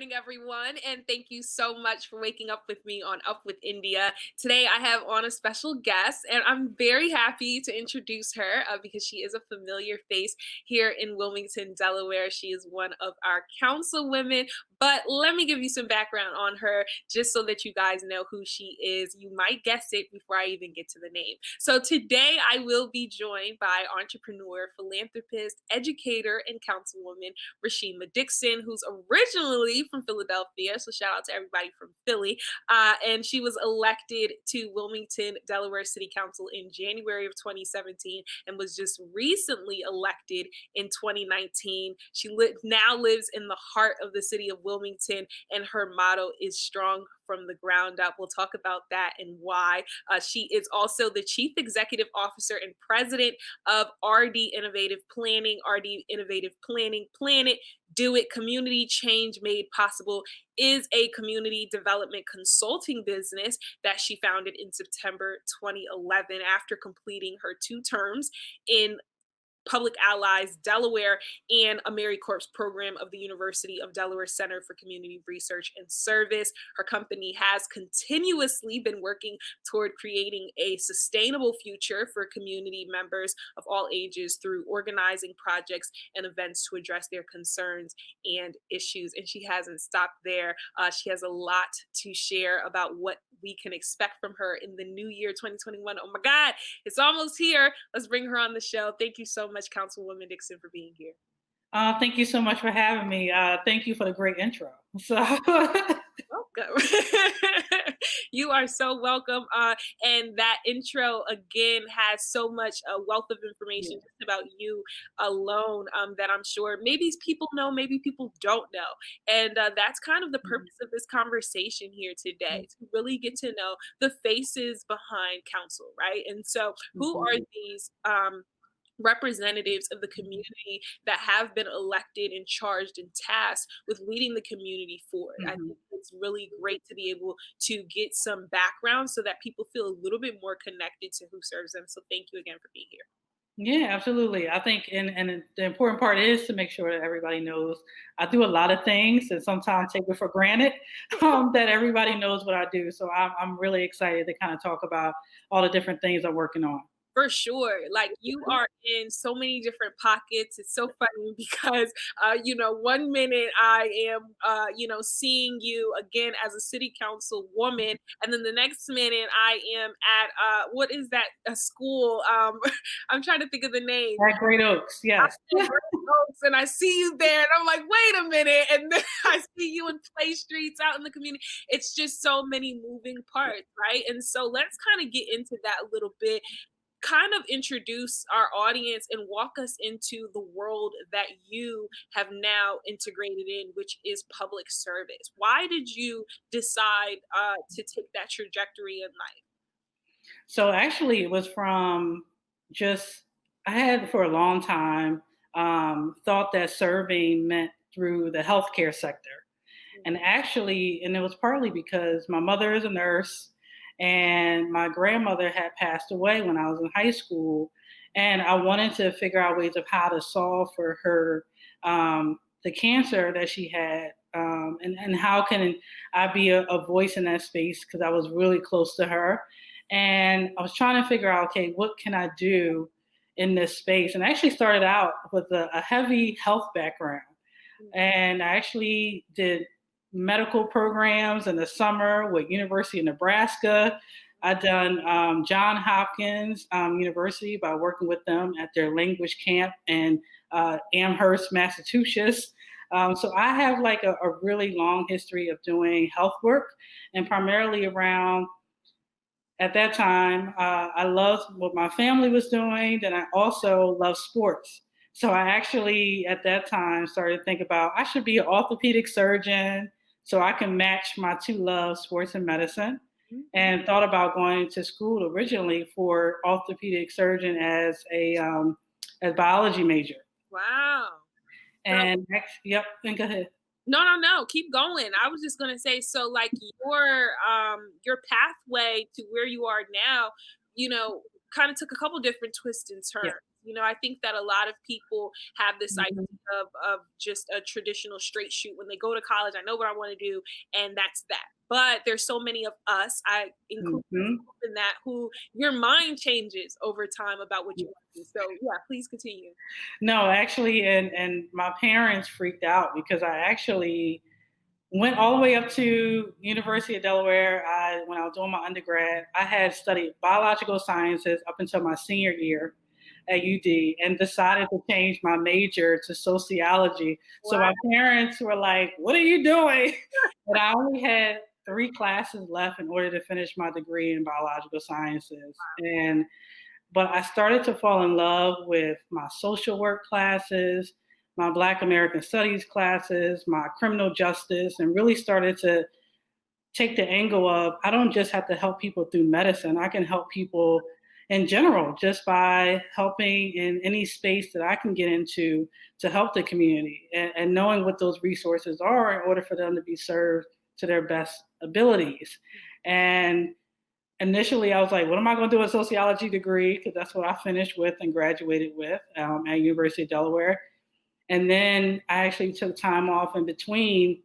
morning, everyone, and thank you so much for waking up with me on Up with India. Today, I have on a special guest, and I'm very happy to introduce her because she is a familiar face here in Wilmington, Delaware. She is one of our councilwomen, but let me give you some background on her just so that you guys know who she is. You might guess it before I even get to the name. So today, I will be joined by entrepreneur, philanthropist, educator, and Councilwoman Rysheema Dixon, who's originally from Philadelphia. So shout out to everybody from Philly. And she was elected to Wilmington Delaware City Council in January of 2017 and was just recently elected in 2019. She now lives in the heart of the city of Wilmington, and her motto is strong from the ground up. We'll talk about that and why. She is also the Chief Executive Officer and President of RD Innovative Planning. RD Innovative Planning, Planet, Do It, Community Change Made Possible is a community development consulting business that she founded in September 2011 after completing her 2 terms in Public Allies Delaware and AmeriCorps program of the University of Delaware Center for Community Research and Service. Her company has continuously been working toward creating a sustainable future for community members of all ages through organizing projects and events to address their concerns and issues. And she hasn't stopped there. She has a lot to share about what we can expect from her in the new year 2021. Oh my God, it's almost here. Let's bring her on the show. Thank you so much, Councilwoman Dixon, for being here. Thank you so much for having me. Thank you for the great intro. So, Welcome. You are so welcome. And that intro again has so much wealth of information yeah. just about you alone that I'm sure maybe people know, maybe people don't know. And that's kind of the purpose of this conversation here today, to really get to know the faces behind council, right? And so, who are Mhm. these? Representatives of the community that have been elected and charged and tasked with leading the community forward. I Mhm. think it's really great to be able to get some background so that people feel a little bit more connected to who serves them. So thank you again for being here. Yeah, absolutely. I think, and the important part is to make sure that everybody knows I do a lot of things, and sometimes take it for granted that everybody knows what I do. So I'm really excited to kind of talk about all the different things I'm working on. For sure. Like you are in so many different pockets. It's so funny because, one minute I am, seeing you again as a city council woman. And then the next minute I am at, what is that, a school? I'm trying to think of the name. At Great Oaks, yes. I'm at Great Oaks, and I see you there, and I'm like, wait a minute. And then I see you in play streets out in the community. It's just so many moving parts, right? And so let's kind of get into that a little bit, kind of introduce our audience and walk us into the world that you have now integrated in, which is public service. Why did you decide to take that trajectory in life? So actually, it was from just I had for a long time thought that serving meant through the healthcare sector. And it was partly because my mother is a nurse and my grandmother had passed away when I was in high school. And I wanted to figure out ways of how to solve for her the cancer that she had. And how can I be a voice in that space? Because I was really close to her. And I was trying to figure out, okay, what can I do in this space? And I actually started out with a heavy health background. And I actually did medical programs in the summer with University of Nebraska. I've done John Hopkins University by working with them at their language camp in Amherst, Massachusetts. So I have like a really long history of doing health work, and primarily around, at that time, I loved what my family was doing. Then I also loved sports. So I actually, at that time, started to think about I should be an orthopedic surgeon so I can match my 2 loves, sports and medicine. Mhm. And thought about going to school originally for orthopedic surgeon as biology major. Wow. So Yep, and go ahead. no, no, no, keep going. I was just gonna say, so like your pathway to where you are now, you know, kind of took a couple different twists and Yeah. turns. I think that a lot of people have this idea Mhm. of just a traditional straight shoot when they go to college. I know what I want to do, and that's that. But there's so many of us, I include Mhm. myself in that, who your mind changes over time about what you want to do. So yeah, please continue. No, actually, and my parents freaked out because I actually went all the way up to University of Delaware. When I was doing my undergrad, I had studied biological sciences up until my senior year at UD, and decided to change my major to sociology. So Wow. my parents were like, "What are you doing?" And I only had 3 classes left in order to finish my degree in biological sciences, and but I started to fall in love with my social work classes, my Black American Studies classes, my criminal justice, and really started to take the angle of I don't just have to help people through medicine. I can help people in general just by helping in any space that I can get into to help the community, and knowing what those resources are in order for them to be served to their best abilities. And initially I was like, what am I going to do with a sociology degree? Because that's what I finished with and graduated with at University of Delaware. And then I actually took time off in between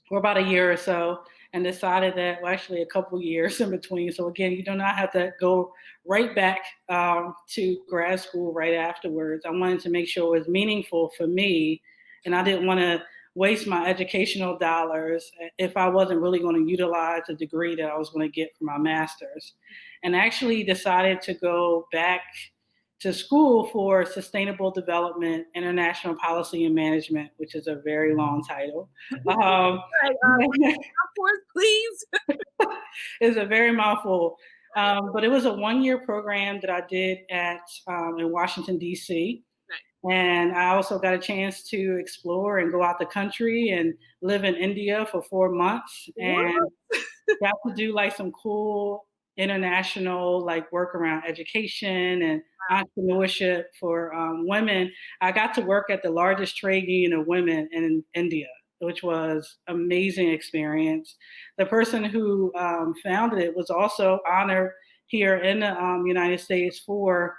for about a year or so and decided that, well, actually a couple of years in between. So again, you do not have to go right back to grad school right afterwards. I wanted to make sure it was meaningful for me, and I didn't want to waste my educational dollars if I wasn't really going to utilize the degree that I was going to get for my master's. And actually decided to go back to school for Sustainable Development, International Policy and Management, which is a very long title. Um, Right, of course, please. it's a very mouthful. But it was a 1 year program that I did at in Washington, D.C. Right. And I also got a chance to explore and go out the country and live in India for 4 months, and What? got to do like some cool international like work around education and entrepreneurship for women. I got to work at the largest trade union of women in India, which was amazing experience. The person who founded it was also honored here in the United States for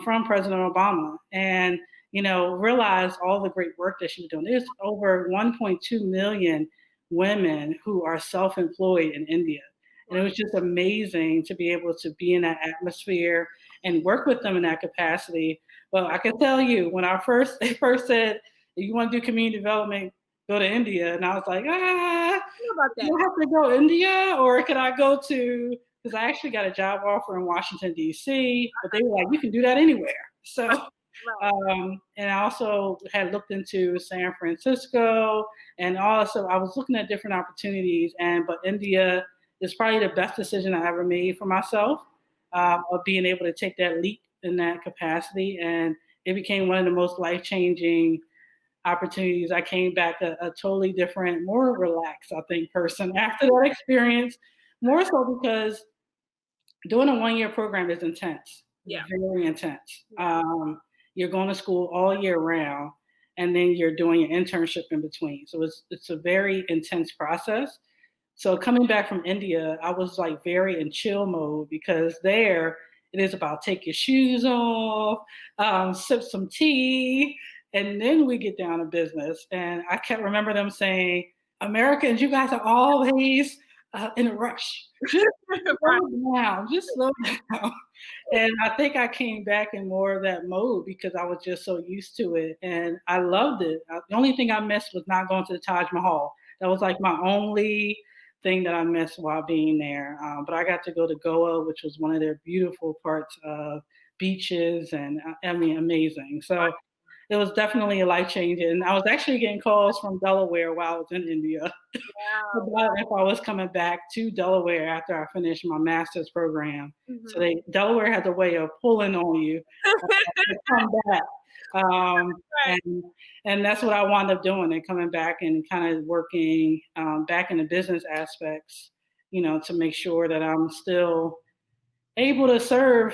from President Obama, and realized all the great work that she was doing. There's over 1.2 million women who are self-employed in India. And it was just amazing to be able to be in that atmosphere and work with them in that capacity. Well, I can tell you when they first said, if you want to do community development, go to India. And I was like, What about do I that? have to go to India, or could I go to, because I actually got a job offer in Washington, D.C., but they were like, you can do that anywhere. So Right. and I also had looked into San Francisco, and also I was looking at different opportunities. But India is probably the best decision I ever made for myself, of being able to take that leap in that capacity, and it became one of the most life changing opportunities. I came back a totally different, more relaxed, I think, person after that experience. More so because doing a 1 year program is intense, Yeah. very intense. Yeah. You're going to school all year round, and then you're doing an internship in between. So it's a very intense process. So coming back from India, I was like very in chill mode, because there it is about take your shoes off, sip some tea, and then we get down to business. And I can't remember them saying, Americans, you guys are always in a rush. Just Right. slow down, just slow down. And I think I came back in more of that mode because I was just so used to it, and I loved it. The only thing I missed was not going to the Taj Mahal. That was like my only thing that I missed while being there. But I got to go to Goa, which was one of their beautiful parts of beaches, and I mean, amazing. So it was definitely a life change. And I was actually getting calls from Delaware while I was in India Wow. about if I was coming back to Delaware after I finished my master's program. So Mhm. Delaware has a way of pulling on you to come back. Um, Right. and that's what I wound up doing, and coming back and kind of working back in the business aspects, to make sure that I'm still able to serve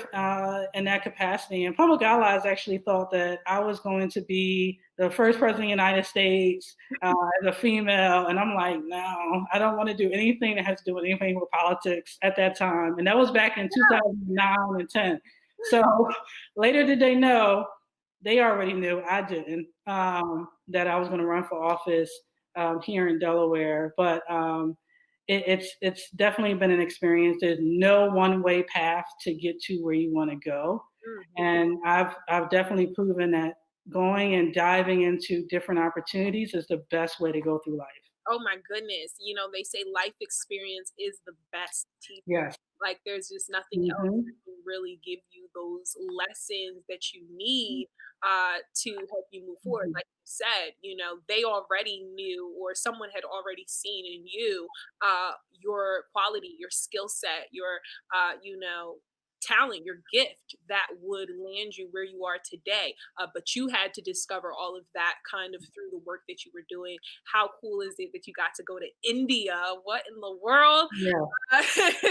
in that capacity. And Public Allies actually thought that I was going to be the first president of the United States as a female. And I'm like, no, I don't want to do anything that has to do with anything with politics at that time. And that was back in 2009 and 10. So later did they know, they already knew, I didn't, that I was going to run for office here in Delaware. But it's definitely been an experience. There's no one way path to get to where you want to go, Mhm. and I've definitely proven that going and diving into different opportunities is the best way to go through life. Oh my goodness. They say life experience is the best teacher. Yes. Like there's just nothing else that Hmm. can really give you those lessons that you need to help you move forward. Hmm. Like you said, they already knew or someone had already seen in you your quality, your skill set, your talent, your gift that would land you where you are today. But you had to discover all of that kind of through the work that you were doing. How cool is it that you got to go to India? What in the world? Yeah.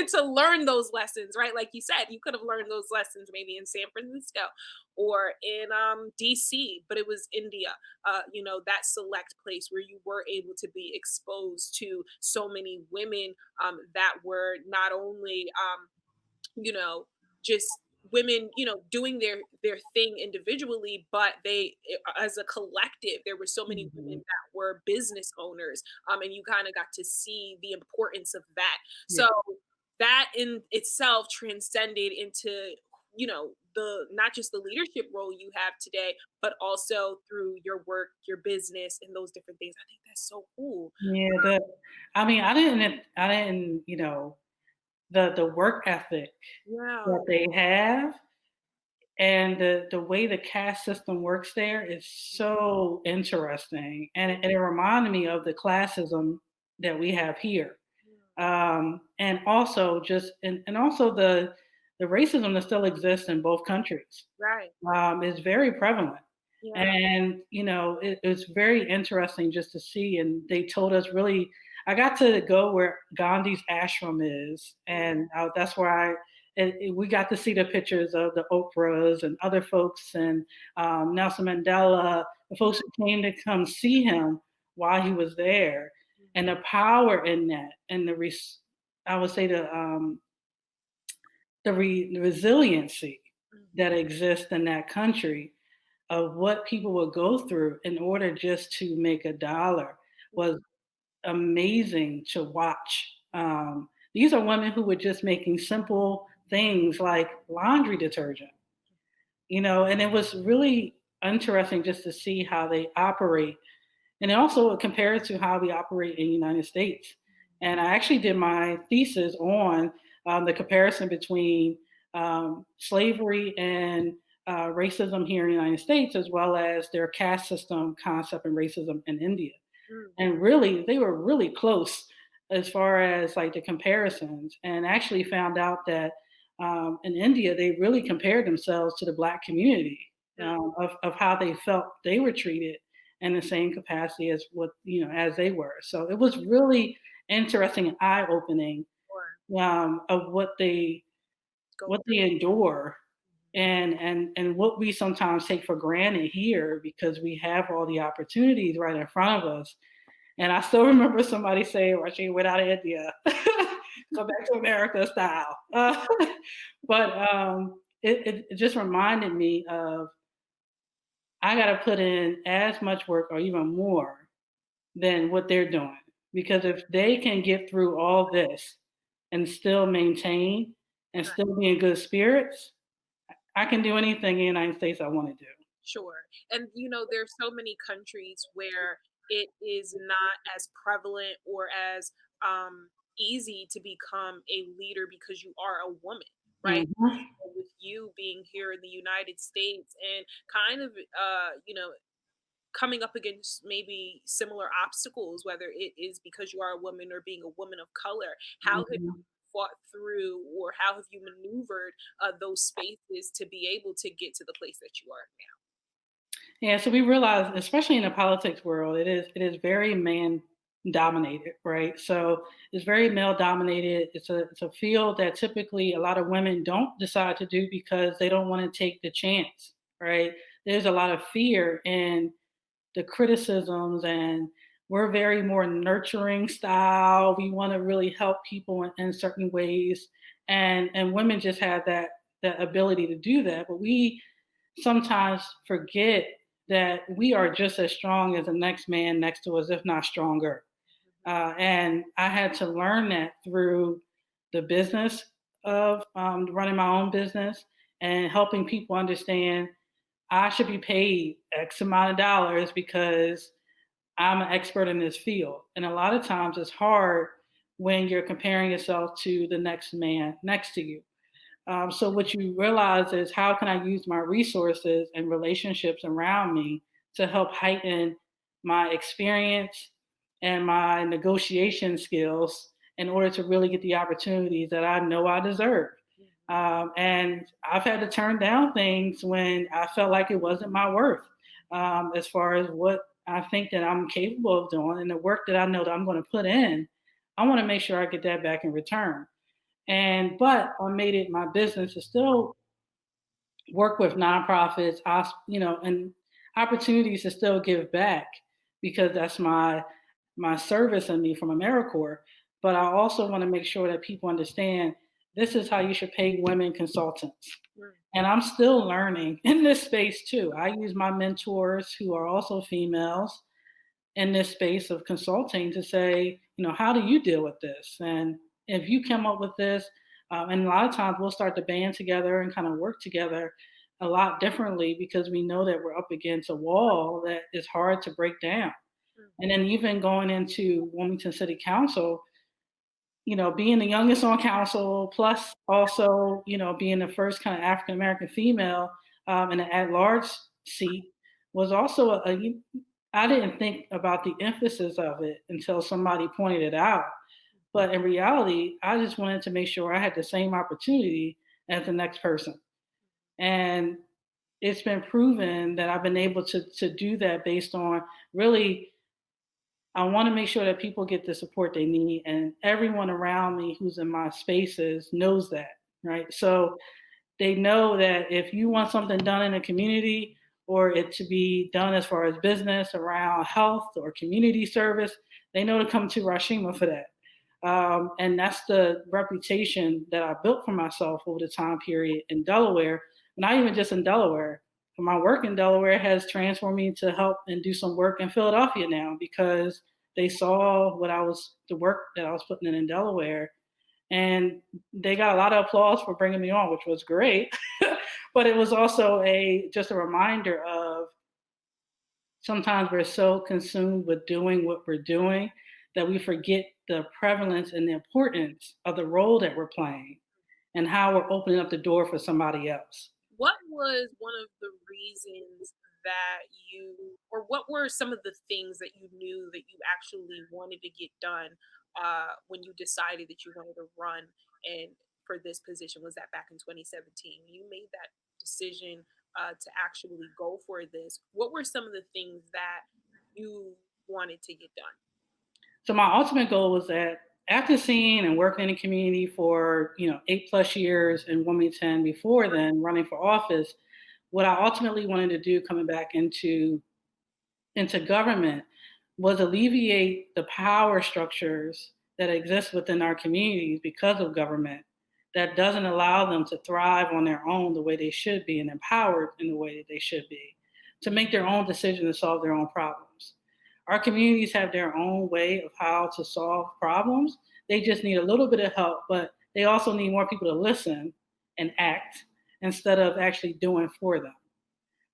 To learn those lessons, right? Like you said, you could have learned those lessons maybe in San Francisco or in DC, but it was India, that select place where you were able to be exposed to so many women that were not only you know, just women, doing their thing individually, but as a collective, there were so many women Hmm. that were business owners, and you kind of got to see the importance of that. Yeah. So that in itself transcended into the not just the leadership role you have today, but also through your work, your business, and those different things. I think that's so cool. Yeah. I mean, I didn't, the work ethic Yeah. that they have and the way the caste system works there is so interesting, and it reminded me of the classism that we have here, and also and also the racism that still exists in both countries Right. is very prevalent. Yeah. And it's very interesting just to see. And they told us really, I got to go where Gandhi's ashram is, and that's where we got to see the pictures of the Oprahs and other folks, and Nelson Mandela, the folks who came to come see him while he was there, and the power in that, and I would say the resiliency Mhm. that exists in that country of what people will go through in order just to make a dollar was amazing to watch. These are women who were just making simple things like laundry detergent, and it was really interesting just to see how they operate, and also compare it to how we operate in the United States. And I actually did my thesis on the comparison between slavery and racism here in the United States, as well as their caste system concept and racism in India. Mhm. And really, they were really close as far as like the comparisons, and actually found out that in India, they really compared themselves to the Black community of how they felt they were treated in the same capacity as as they were. So it was really interesting and eye opening Or of go what they endure, and what we sometimes take for granted here because we have all the opportunities right in front of us. And I still remember somebody saying, "Well, she went out of India, go back to America style." But it just reminded me of I got to put in as much work or even more than what they're doing. Because if they can get through all this and still maintain and Right. still be in good spirits, I can do anything in the United States I want to do. Sure. And there's so many countries where it is not as prevalent or as easy to become a leader because you are a woman, right? Mhm. With you being here in the United States and kind of coming up against maybe similar obstacles, whether it is because you are a woman or being a woman of color. How have you Mhm. fought through or how have you maneuvered those spaces to be able to get to the place that you are now? Yeah, so we realize, especially in the politics world, it is very man dominated, right? So it's very male dominated. It's a field that typically a lot of women don't decide to do because they don't want to take the chance, right? There's a lot of fear in the criticisms, and we're very more nurturing style. We want to really help people in certain ways, and women just have the ability to do that. But we sometimes forget that we are just as strong as the next man next to us, if not stronger. And I had to learn that through the business of running my own business and helping people understand I should be paid X amount of dollars because I'm an expert in this field. And a lot of times it's hard when you're comparing yourself to the next man next to you. So what you realize is how can I use my resources and relationships around me to help heighten my experience and my negotiation skills in order to really get the opportunities that I know I deserve. And I've had to turn down things when I felt like it wasn't my worth, as far as what I think that I'm capable of doing and the work that I know that I'm going to put in. I want to make sure I get that back in return. And but I made it my business to still work with nonprofits, and opportunities to still give back because that's my service and me from AmeriCorps. But I also want to make sure that people understand this is how you should pay women consultants. And I'm still learning in this space too. I use my mentors who are also females in this space of consulting to say, how do you deal with this? And if you come up with this, and a lot of times we'll start to band together and kind of work together a lot differently because we know that we're up against a wall that is hard to break down. And then even going into Wilmington City Council, being the youngest on council, plus also, being the first kind of African American female in an at-large seat was also I didn't think about the emphasis of it until somebody pointed it out. But in reality, I just wanted to make sure I had the same opportunity as the next person. And it's been proven that I've been able to do that based on really I want to make sure that people get the support they need, and everyone around me who's in my spaces knows that, right? So they know that if you want something done in a community or it to be done as far as business around health or community service, they know to come to Rysheema for that. And that's the reputation that I built for myself over the time period in Delaware, not even just in Delaware. My work in Delaware has transformed me to help and do some work in Philadelphia now because they saw the work that I was putting in Delaware, and they got a lot of applause for bringing me on, which was great. But it was also just a reminder of sometimes we're so consumed with doing what we're doing that we forget the prevalence and the importance of the role that we're playing and how we're opening up the door for somebody else. What was one of the reasons that or what were some of the things that you knew that you actually wanted to get done when you decided that you wanted to run and for this position? Was that back in 2017? You made that decision to actually go for this. What were some of the things that you wanted to get done? So my ultimate goal was that after seeing and working in the community for 8+ years in Wilmington before then running for office, what I ultimately wanted to do coming back into government was alleviate the power structures that exist within our communities because of government that doesn't allow them to thrive on their own the way they should be and empowered in the way that they should be to make their own decisions and solve their own problems. Our communities have their own way of how to solve problems. They just need a little bit of help, but they also need more people to listen and act instead of actually doing for them.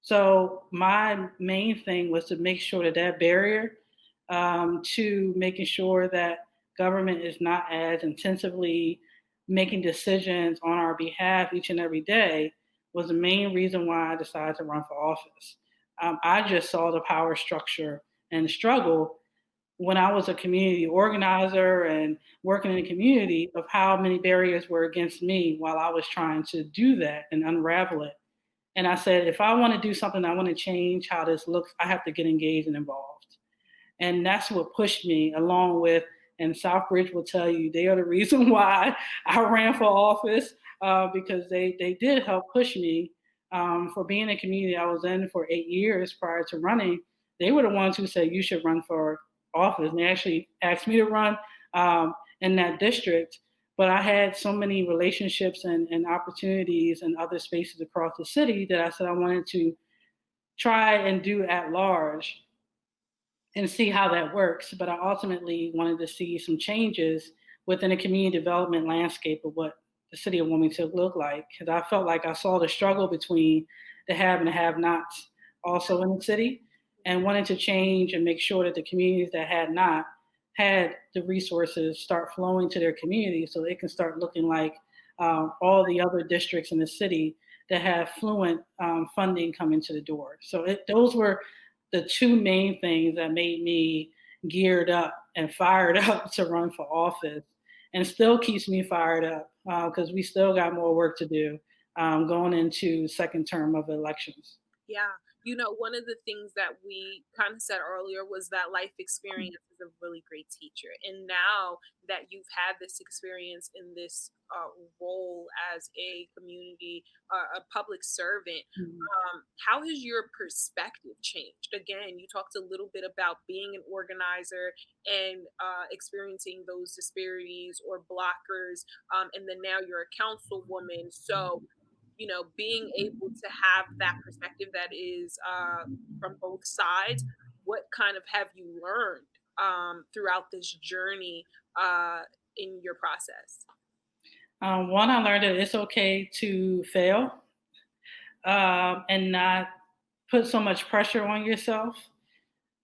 So my main thing was to make sure that barrier to making sure that government is not as intensively making decisions on our behalf each and every day was the main reason why I decided to run for office. I just saw the power structure and struggle when I was a community organizer and working in the community of how many barriers were against me while I was trying to do that and unravel it. And I said, if I want to do something, I want to change how this looks, I have to get engaged and involved. And that's what pushed me along with, and Southbridge will tell you, they are the reason why I ran for office because they did help push me for being in a community I was in for 8 years prior to running. They were the ones who said you should run for office. And they actually asked me to run in that district. But I had so many relationships and opportunities in other spaces across the city that I said I wanted to try and do at large and see how that works. But I ultimately wanted to see some changes within the community development landscape of what the city of Wilmington looked like. Because I felt like I saw the struggle between the have and the have nots also in the city, and wanted to change and make sure that the communities that had not had the resources start flowing to their community so it can start looking like all the other districts in the city that have fluent funding coming to the door. So those were the two main things that made me geared up and fired up to run for office, and still keeps me fired up because we still got more work to do going into second term of elections. Yeah. One of the things that we kind of said earlier was that life experience is a really great teacher. And now that you've had this experience in this role as a community, a public servant, Mhm. how has your perspective changed? Again, you talked a little bit about being an organizer and experiencing those disparities or blockers, and then now you're a councilwoman. So, being able to have that perspective that is from both sides, what kind of have you learned throughout this journey in your process? One, I learned that it's okay to fail and not put so much pressure on yourself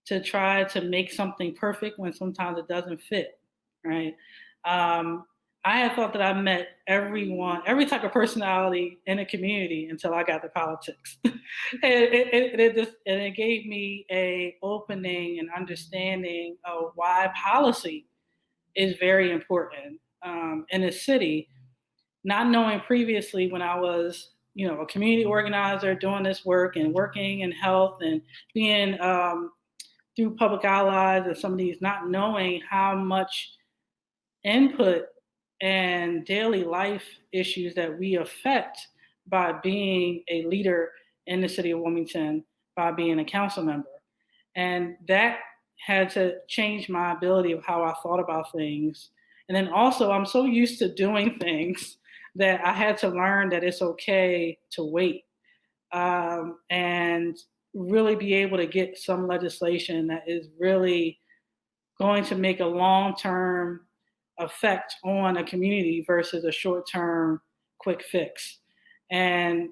to try to make something perfect when sometimes it doesn't fit, right? Um, I had thought that I met everyone, every type of personality in the community until I got to politics. And it gave me a opening and understanding of why policy is very important in a city. Not knowing previously when I was, a community organizer doing this work and working in health and being through public allies and some of these, not knowing how much input and daily life issues that we affect by being a leader in the city of Wilmington, by being a council member. And that had to change my ability of how I thought about things. And then also, I'm so used to doing things that I had to learn that it's okay to wait and really be able to get some legislation that is really going to make a long-term effect on a community versus a short-term quick fix. And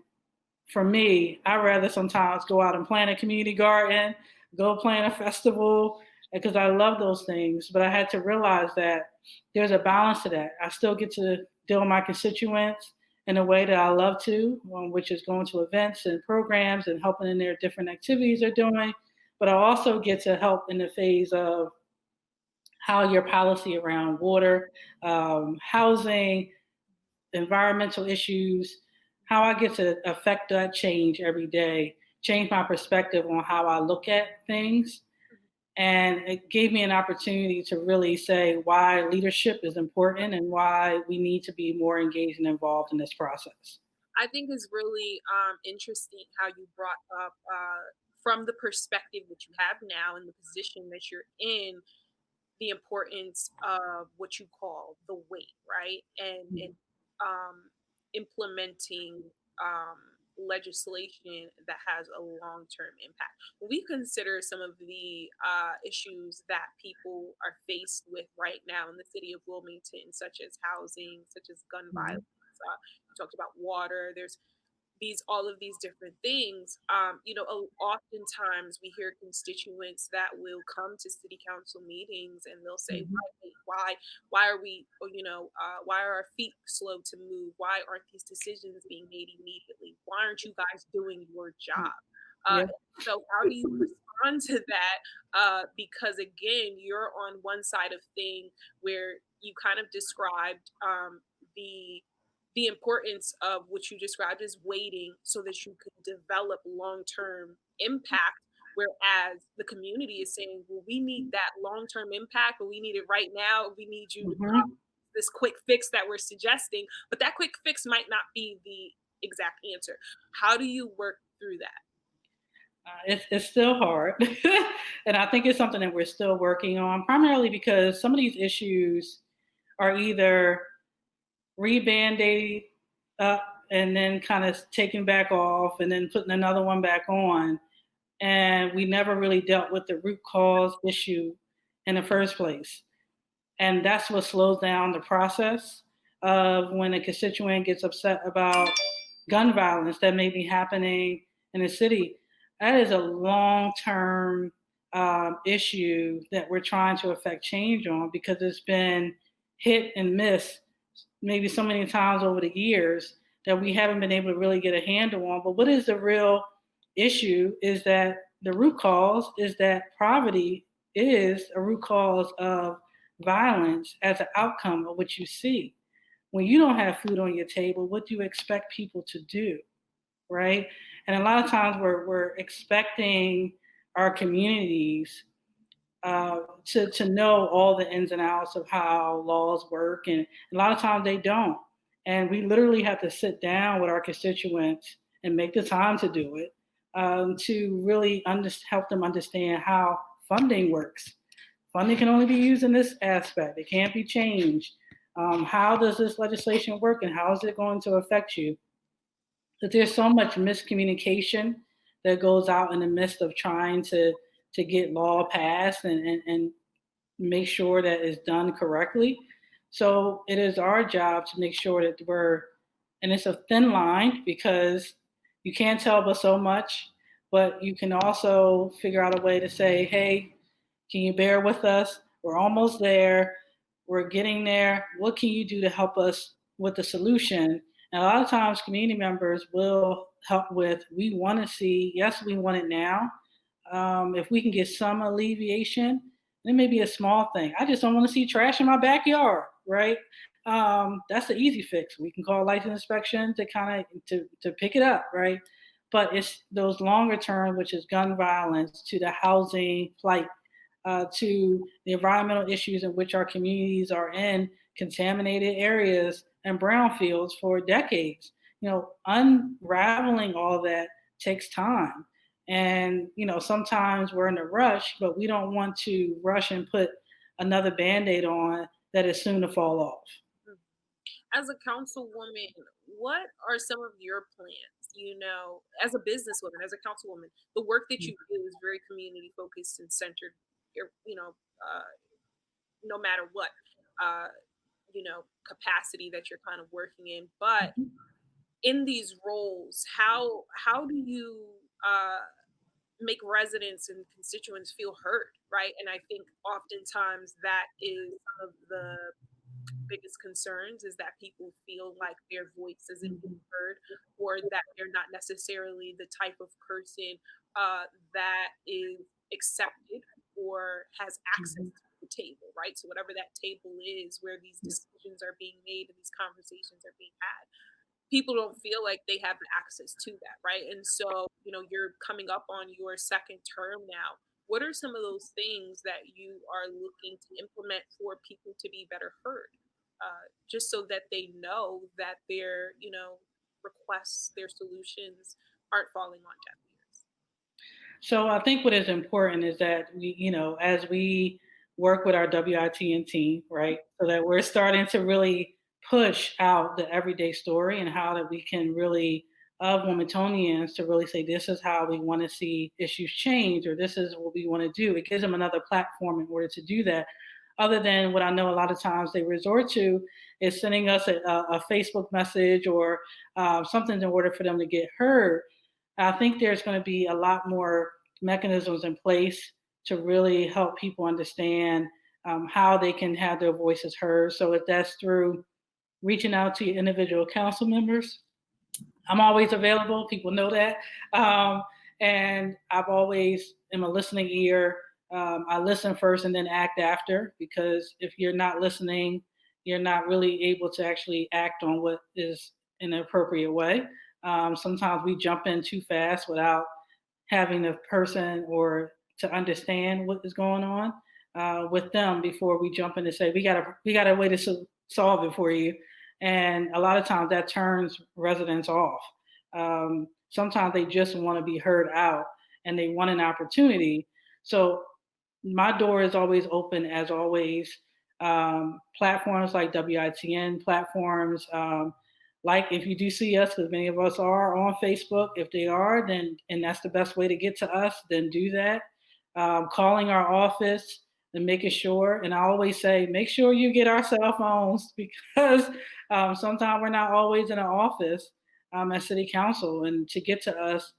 for me, I rather sometimes go out and plant a community garden, go plant a festival, because I love those things. But I had to realize that there's a balance to that. I still get to deal with my constituents in a way that I love to, which is going to events and programs and helping in their different activities they're doing. But I also get to help in the phase of how your policy around water, housing, environmental issues, how I get to affect that change every day, change my perspective on how I look at things. And it gave me an opportunity to really say why leadership is important and why we need to be more engaged and involved in this process. I think it's really interesting how you brought up from the perspective that you have now in the position that you're in, the importance of what you call the weight, right? And um, implementing um, legislation that has a long-term impact. When we consider some of the issues that people are faced with right now in the city of Wilmington, such as housing, such as gun violence, Mhm. you talked about water. There's all of these different things. Oftentimes we hear constituents that will come to city council meetings and they'll say, Mhm. why are we, or, why are our feet slow to move? Why aren't these decisions being made immediately? Why aren't you guys doing your job? Uh, Yeah. so how do you respond to that? Because again, you're on one side of thing where you kind of described the importance of what you described as waiting so that you can develop long-term impact, whereas the community is saying, well, we need that long-term impact, but we need it right now. We need you to Mhm. this quick fix that we're suggesting, but that quick fix might not be the exact answer. How do you work through that? It's still hard. And I think it's something that we're still working on, primarily because some of these issues are either re-band-aid up and then kind of taking back off and then putting another one back on. And we never really dealt with the root cause issue in the first place. And that's what slows down the process of when a constituent gets upset about gun violence that may be happening in the city. That is a long-term issue that we're trying to affect change on because it's been hit and miss maybe so many times over the years that we haven't been able to really get a handle on. But what is the real issue is that the root cause is that poverty is a root cause of violence as an outcome of what you see. When you don't have food on your table, what do you expect people to do, right? And a lot of times we're expecting our communities to know all the ins and outs of how laws work, and a lot of times they don't. And we literally have to sit down with our constituents and make the time to do it to really help them understand how funding works. Funding can only be used in this aspect. It can't be changed. How does this legislation work and how is it going to affect you? That there's so much miscommunication that goes out in the midst of trying to get law passed and make sure that it's done correctly. So it is our job to make sure that and it's a thin line because you can't tell but so much, but you can also figure out a way to say, hey, can you bear with us? We're almost there. We're getting there. What can you do to help us with the solution? And a lot of times community members will help with, we want to see, yes, we want it now. If we can get some alleviation, it may be a small thing. I just don't want to see trash in my backyard, right? That's the easy fix. We can call license inspection to kind of to pick it up, right? But it's those longer term, which is gun violence, to the housing plight, to the environmental issues in which our communities are in, contaminated areas and brownfields for decades. Unraveling all that takes time. And, sometimes we're in a rush, but we don't want to rush and put another Band-Aid on that is soon to fall off. As a councilwoman, what are some of your plans? As a businesswoman, as a councilwoman, the work that you do is very community focused and centered, no matter what, capacity that you're kind of working in. But in these roles, how do you make residents and constituents feel heard, right? And I think oftentimes that is some of the biggest concerns, is that people feel like their voice isn't being heard, or that they're not necessarily the type of person that is accepted or has access to the table, right? So whatever that table is where these decisions are being made and these conversations are being had, people don't feel like they have access to that, right? And so, you're coming up on your second term now. What are some of those things that you are looking to implement for people to be better heard? Just so that they know that their, requests, their solutions aren't falling on deaf ears. So I think what is important is that we, as we work with our WITN team, right, so that we're starting to really push out the everyday story and how that we can really, of Wilmingtonians, to really say, this is how we want to see issues change, or this is what we want to do. It gives them another platform in order to do that. Other than what I know a lot of times they resort to is sending us a Facebook message or something in order for them to get heard. I think there's going to be a lot more mechanisms in place to really help people understand how they can have their voices heard. So if that's through reaching out to your individual council members, I'm always available. People know that. And I've always am a listening ear. I listen first and then act after, because if you're not listening, you're not really able to actually act on what is in an appropriate way. Sometimes we jump in too fast without having the person or to understand what is going on with them before we jump in and say, we got a way to solve it for you. And a lot of times that turns residents off. Sometimes they just want to be heard out and they want an opportunity. So my door is always open, as always. platforms like WITN platforms. Like if you do see us, because many of us are on Facebook, if they are, then and that's the best way to get to us, then do that. Calling our office and making sure, and I always say, make sure you get our cell phones because sometimes we're not always in an office at City Council, and to get to us,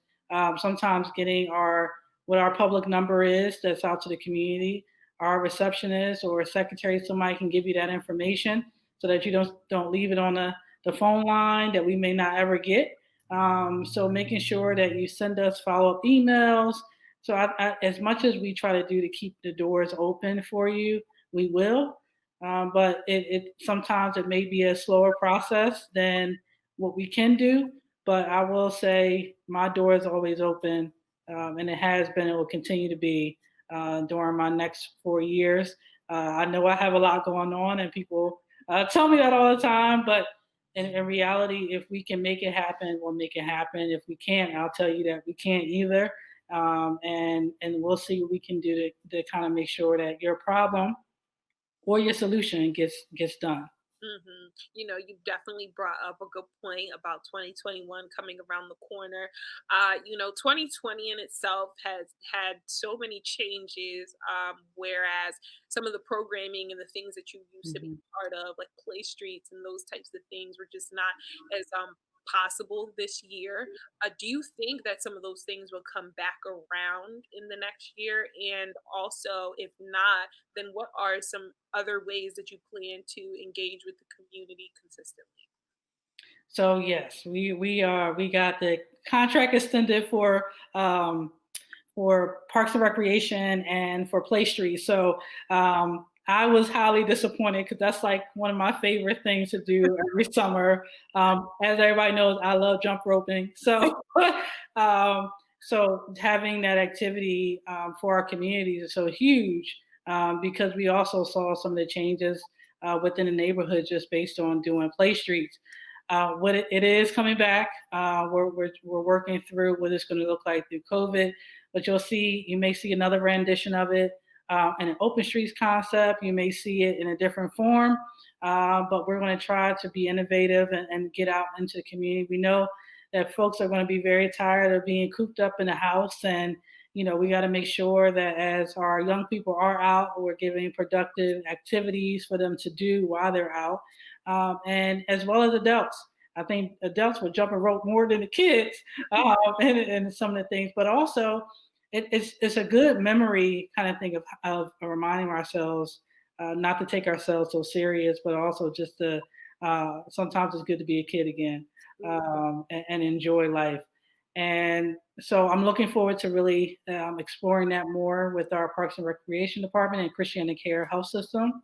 sometimes getting our what our public number is that's out to the community, our receptionist or secretary, somebody can give you that information so that you don't leave it on the phone line that we may not ever get. So making sure that you send us follow-up emails. So as much as we try to do to keep the doors open for you, we will. But it sometimes it may be a slower process than what we can do. But I will say my door is always open, and it has been. It will continue to be during my next 4 years. I know I have a lot going on, and people tell me that all the time. But in reality, if we can make it happen, we'll make it happen. If we can't, I'll tell you that we can't either. And we'll see what we can do to kind of make sure that your problem or your solution gets done. You definitely brought up a good point about 2021 coming around the corner. 2020 in itself has had so many changes, whereas some of the programming and the things that you used to be Mhm. part of, like play streets and those types of things, were just not as possible this year. Do you think that some of those things will come back around in the next year? And also, if not, then what are some other ways that you plan to engage with the community consistently? So yes, we got the contract extended for Parks and Recreation and for Play Street. So I was highly disappointed because that's like one of my favorite things to do every summer. As everybody knows, I love jump roping. So so having that activity for our communities is so huge because we also saw some of the changes within the neighborhood just based on doing Play Streets. What it is coming back. We're working through what it's going to look like through COVID, but you may see another rendition of it in an open streets concept. You may see it in a different form, but we're going to try to be innovative and get out into the community. We know that folks are going to be very tired of being cooped up in the house, and we got to make sure that as our young people are out, we're giving productive activities for them to do while they're out, and as well as adults. I think adults will jump and rope more than the kids, and some of the things. But also, it's a good memory kind of thing of reminding ourselves not to take ourselves so serious, but also just to sometimes it's good to be a kid again and enjoy life. And so I'm looking forward to really exploring that more with our Parks and Recreation Department and Christiana Care Health System.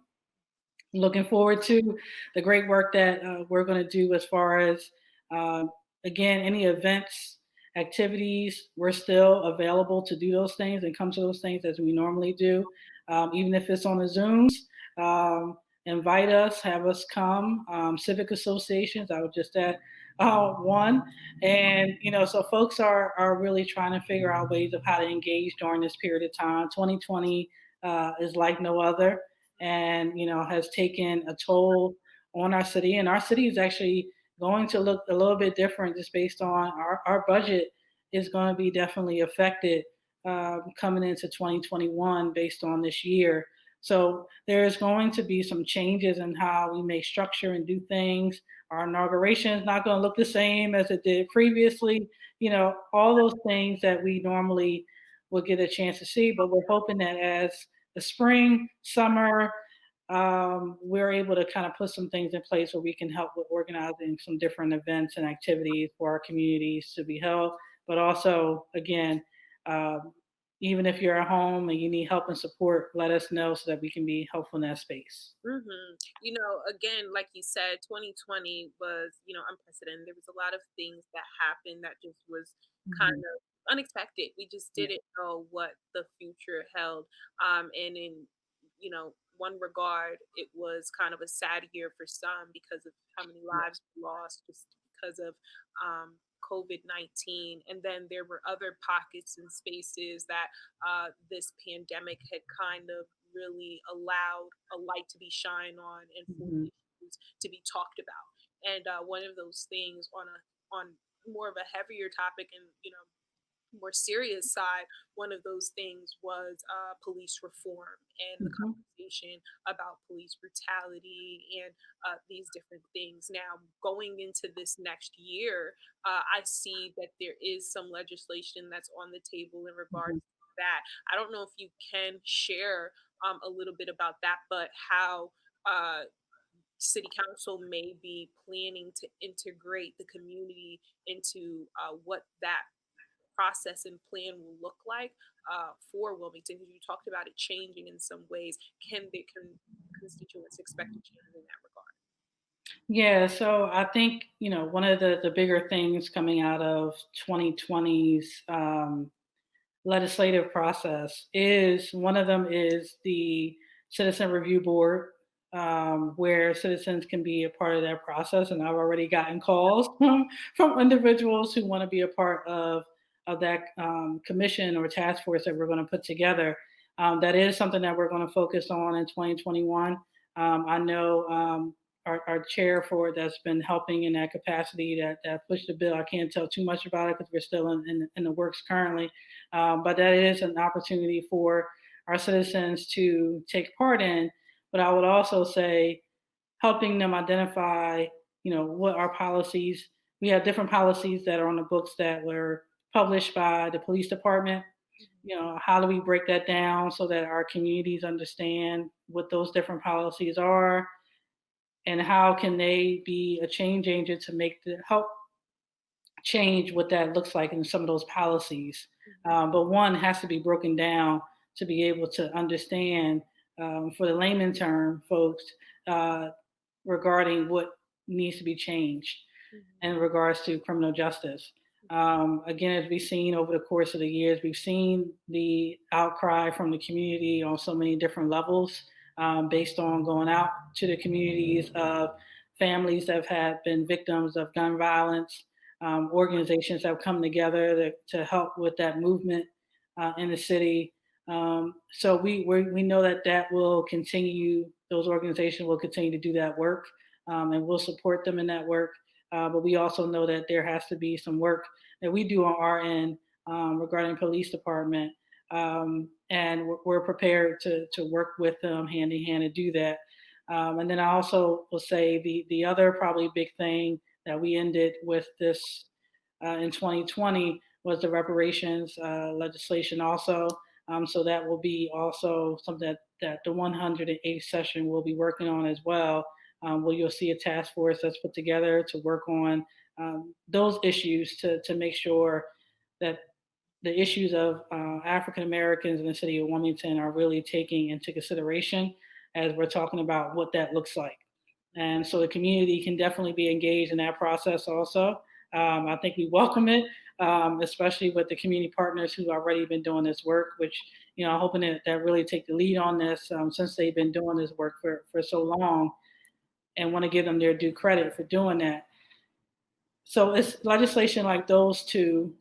Looking forward to the great work that we're going to do as far as, uh, again, any events, activities. We're still available to do those things and come to those things as we normally do, even if it's on the Zooms. Invite us, have us come. Civic associations, I was just at one. And, so folks are really trying to figure out ways of how to engage during this period of time. 2020 is like no other and has taken a toll on our city. And our city is actually going to look a little bit different just based on our budget is going to be definitely affected coming into 2021 based on this year. So there's going to be some changes in how we may structure and do things. Our inauguration is not going to look the same as it did previously. All those things that we normally would get a chance to see, but we're hoping that as the spring, summer, we're able to kind of put some things in place where we can help with organizing some different events and activities for our communities to be held. But also, again, um, even if you're at home and you need help and support, let us know so that we can be helpful in that space. Again, like you said, 2020 was, unprecedented. There was a lot of things that happened that just was kind Mhm. of unexpected. We just Yeah. didn't know what the future held. And in, one regard, it was kind of a sad year for some because of how many Yes. lives we lost just because of COVID-19. And then there were other pockets and spaces that this pandemic had kind of really allowed a light to be shined on and for Mhm. issues to be talked about. And one of those things on more of a heavier topic and more serious side, one of those things was police reform and the Mhm. conversation about police brutality and these different things. Now, going into this next year, I see that there is some legislation that's on the table in regards Mhm. to that. I don't know if you can share a little bit about that, but how. City council may be planning to integrate the community into what that process and plan will look like for Wilmington? Because you talked about it changing in some ways. Can constituents expect a change in that regard? Yeah, so I think, one of the bigger things coming out of 2020's legislative process is one of them is the Citizen Review Board, where citizens can be a part of that process. And I've already gotten calls from individuals who want to be a part of that commission or task force that we're going to put together. That is something that we're going to focus on in 2021. I know our chair for it that's been helping in that capacity that pushed the bill. I can't tell too much about it because we're still in the works currently, but that is an opportunity for our citizens to take part in. But I would also say helping them identify, what our policies. We have different policies that are on the books that were published by the police department. How do we break that down so that our communities understand what those different policies are, and how can they be a change agent to make the help change what that looks like in some of those policies. Mhm. But one has to be broken down to be able to understand, for the layman term folks, uh, regarding what needs to be changed Mhm. in regards to criminal justice. Again, as we've seen over the course of the years, we've seen the outcry from the community on so many different levels, based on going out to the communities of families that have been victims of gun violence. Organizations have come together to help with that movement in the city. So we know that will continue. Those organizations will continue to do that work, and we'll support them in that work. But we also know that there has to be some work that we do on our end, regarding police department, and we're prepared to work with them hand in hand to do that. And then I also will say the other probably big thing that we ended with this in 2020 was the reparations legislation also. So that will be also something that the 108th session will be working on as well, where you'll see a task force that's put together to work on those issues to make sure that the issues of African Americans in the city of Wilmington are really taking into consideration as we're talking about what that looks like. And so the community can definitely be engaged in that process also. I think we welcome it, especially with the community partners who already been doing this work, which, I'm hoping that really take the lead on this, since they've been doing this work for so long, and want to give them their due credit for doing that. So it's legislation like those two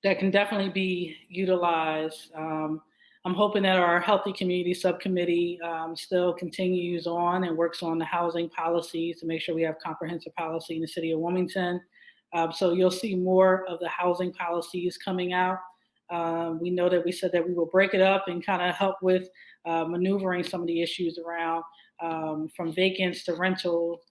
that can definitely be utilized. I'm hoping that our Healthy Community Subcommittee still continues on and works on the housing policies to make sure we have comprehensive policy in the city of Wilmington. So you'll see more of the housing policies coming out. We know that we said that we will break it up and kind of help with maneuvering some of the issues around, from vacants to rental,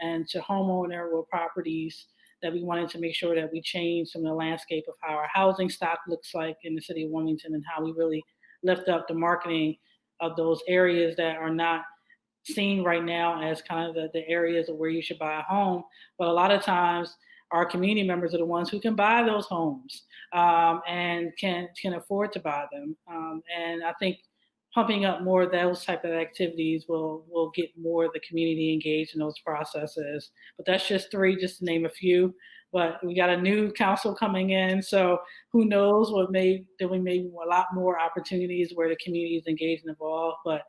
and to homeowner or properties, that we wanted to make sure that we change some of the landscape of how our housing stock looks like in the city of Wilmington, and how we really lift up the marketing of those areas that are not seen right now as kind of the areas of where you should buy a home. But a lot of times, our community members are the ones who can buy those homes, and can afford to buy them. And I think pumping up more of those type of activities will get more of the community engaged in those processes. But that's just three, just to name a few. But we got a new council coming in, so who knows what we may a lot more opportunities where the community is engaged and involved. But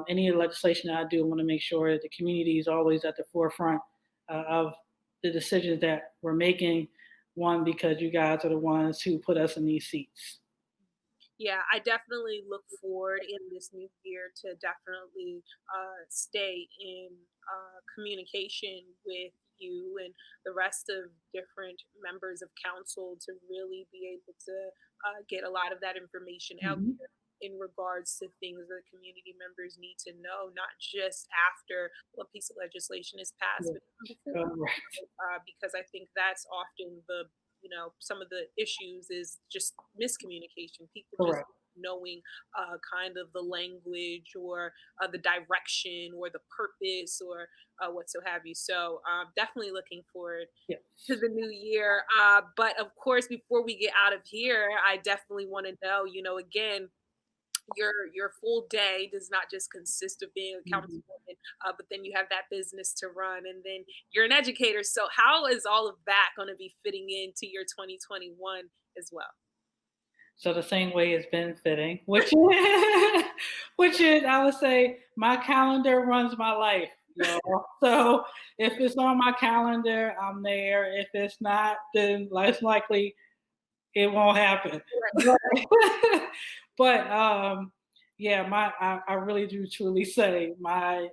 any legislation that I do, I want to make sure that the community is always at the forefront of the decisions that we're making. One, because you guys are the ones who put us in these seats. Yeah, I definitely look forward in this new year to definitely stay in communication with you and the rest of different members of council to really be able to get a lot of that information out Mhm. there in regards to things that community members need to know, not just after a piece of legislation is passed, Yeah. but even before, Correct. because I think that's often some of the issues is just miscommunication. People just Correct. knowing kind of the language or the direction or the purpose or what so have you. So definitely looking forward to Yes. the new year. But of course, before we get out of here, I definitely want to know, again, your full day does not just consist of being a Mhm. councilwoman, but then you have that business to run, and then you're an educator. So how is all of that going to be fitting into your 2021 as well? So the same way it's been fitting, which which is I would say my calendar runs my life, y'all. So if it's on my calendar, I'm there. If it's not, then less likely it won't happen. But, but yeah, I really do truly say my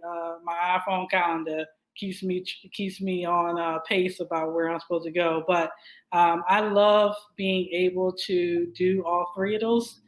iPhone calendar keeps me on pace about where I'm supposed to go. But I love being able to do all three of those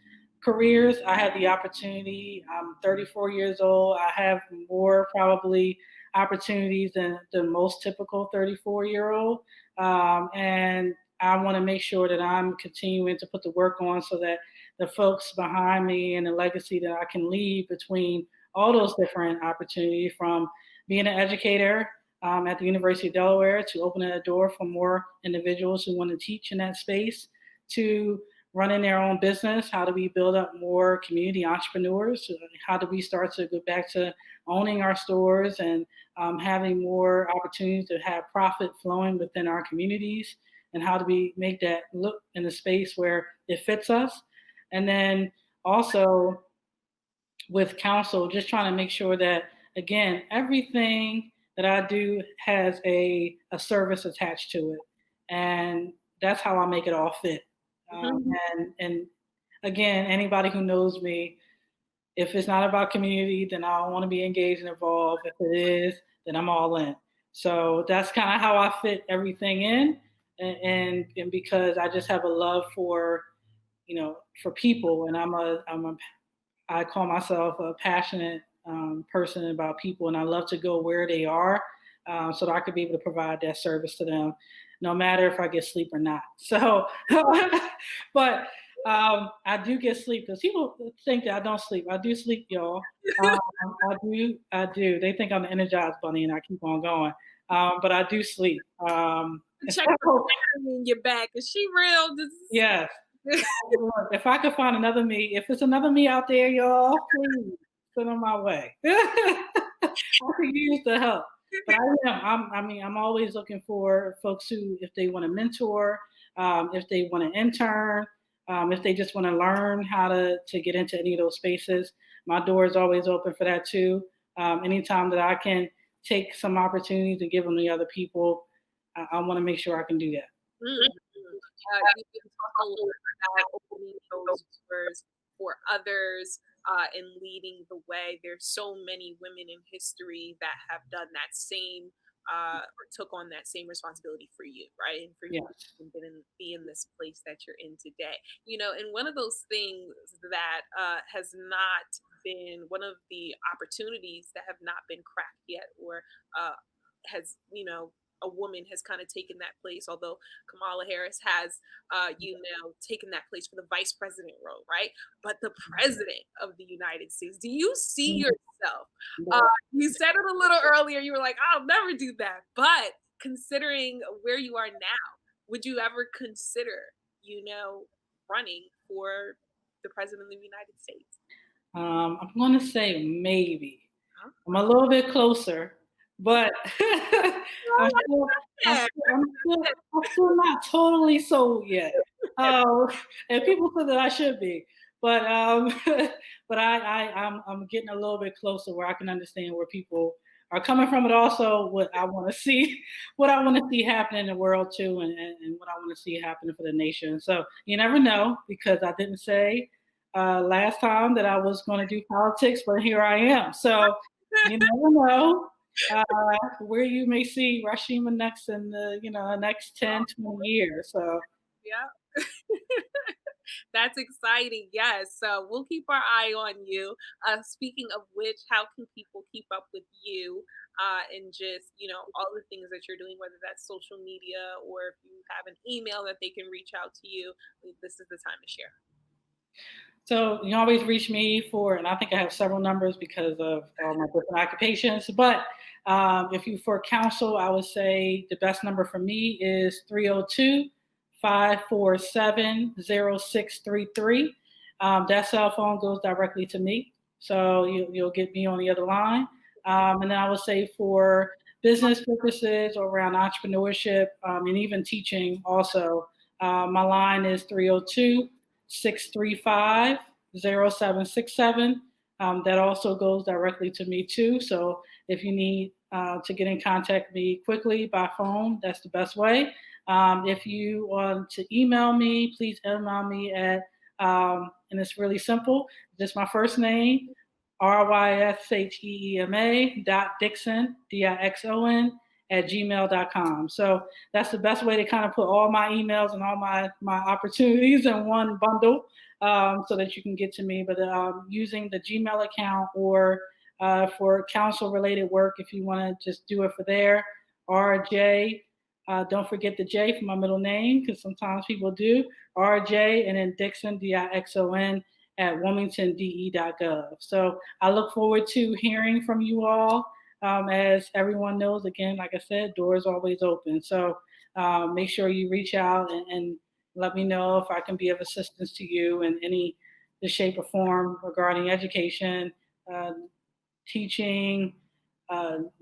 careers. I had the opportunity. I'm 34 years old. I have more probably opportunities than the most typical 34-year-old. And I want to make sure that I'm continuing to put the work on so that the folks behind me and the legacy that I can leave between all those different opportunities from being an educator at the University of Delaware to opening a door for more individuals who want to teach in that space to running their own business. How do we build up more community entrepreneurs? How do we start to go back to owning our stores and having more opportunities to have profit flowing within our communities? And how do we make that look in a space where it fits us? And then also with council, just trying to make sure that, again, everything that I do has a service attached to it. And that's how I make it all fit. Mhm. And again, anybody who knows me, if it's not about community, then I don't want to be engaged and involved. If it is, then I'm all in. So that's kind of how I fit everything in, and because I just have a love for for people, and I call myself a passionate person about people, and I love to go where they are, so that I could be able to provide that service to them, no matter if I get sleep or not. So, but I do get sleep because people think that I don't sleep. I do sleep, y'all. Um, I do. I do. They think I'm the Energized Bunny, and I keep on going. But I do sleep. Check the So, battery in your back. Is she real? yes. If I could find another me, if it's another me out there, y'all, please send them my way. I could use the help. But I'm always looking for folks who, if they want to mentor, if they want to intern, if they just want to learn how to get into any of those spaces, my door is always open for that too. Anytime that I can take some opportunities to give them to other people, I want to make sure I can do that. Mm. You can talk a lot about opening those doors for others and leading the way. There's so many women in history that have done that same or took on that same responsibility for you, right? And for you Yes. to be in this place that you're in today. And one of those things that has not been one of the opportunities that have not been cracked yet or has, a woman has kind of taken that place, although Kamala Harris has, taken that place for the vice president role, right? But the president of the United States, do you see yourself? Uh, you said it a little earlier. You were like, I'll never do that. But considering where you are now, would you ever consider, running for the president of the United States? I'm going to say maybe. Huh? I'm a little bit closer, but I'm still, I'm Yeah. still, I'm still, I'm still not totally sold yet. And people say that I should be, but but I'm getting a little bit closer where I can understand where people are coming from, but also what I want to see, what I want to see happen in the world too, and what I want to see happening for the nation. So you never know because I didn't say last time that I was going to do politics, but here I am. So you never know uh, where you may see Rysheema next in the next 10, 20 years. So Yeah. That's exciting. Yes. So we'll keep our eye on you. Speaking of which, how can people keep up with you and just, all the things that you're doing, whether that's social media or if you have an email that they can reach out to you? This is the time to share. So you can always reach me for, and I think I have several numbers because of all my different occupations. But if you for council, I would say the best number for me is 302-547-0633. That cell phone goes directly to me. So you'll get me on the other line. And then I would say for business purposes or around entrepreneurship and even teaching also, my line is 302-635-0767. That also goes directly to me too. So if you need to get in contact with me quickly by phone, that's the best way. If you want to email me, please email me at, and it's really simple, just my first name, Rysheema Dixon, @gmail.com. So that's the best way to kind of put all my emails and all my opportunities in one bundle so that you can get to me. But using the Gmail account or for council related work, if you want to just do it for there, RJ, don't forget the J for my middle name because sometimes people do, RJ, and then Dixon, Dixon, at wilmingtonde.gov. So I look forward to hearing from you all. As everyone knows, again, like I said, doors always open. So make sure you reach out and let me know if I can be of assistance to you in any the shape or form regarding education, uh, teaching,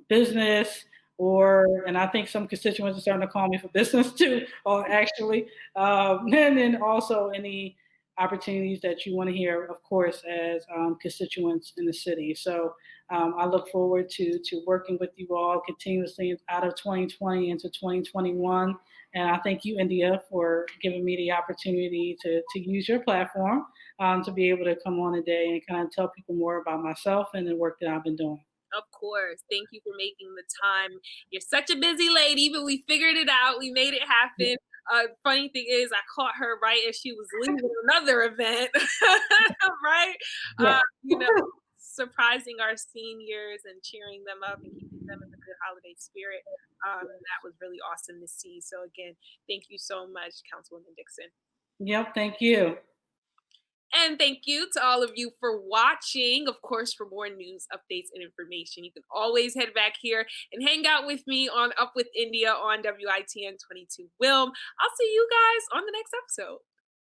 business, and I think some constituents are starting to call me for business too, or actually, and then also any opportunities that you want to hear, of course, as constituents in the city. So I look forward to working with you all continuously out of 2020 into 2021. And I thank you, India, for giving me the opportunity to use your platform to be able to come on today and kind of tell people more about myself and the work that I've been doing. Of course. Thank you for making the time. You're such a busy lady, but we figured it out. We made it happen. Funny thing is, I caught her right as she was leaving another event, right? Yeah. You know, surprising our seniors and cheering them up and keeping them in the good holiday spirit. That was really awesome to see. So again, thank you so much, Councilwoman Dixon. Yep. Thank you. And thank you to all of you for watching. Of course, for more news, updates, and information, you can always head back here and hang out with me on Up with India on WITN 22 Wilm. I'll see you guys on the next episode.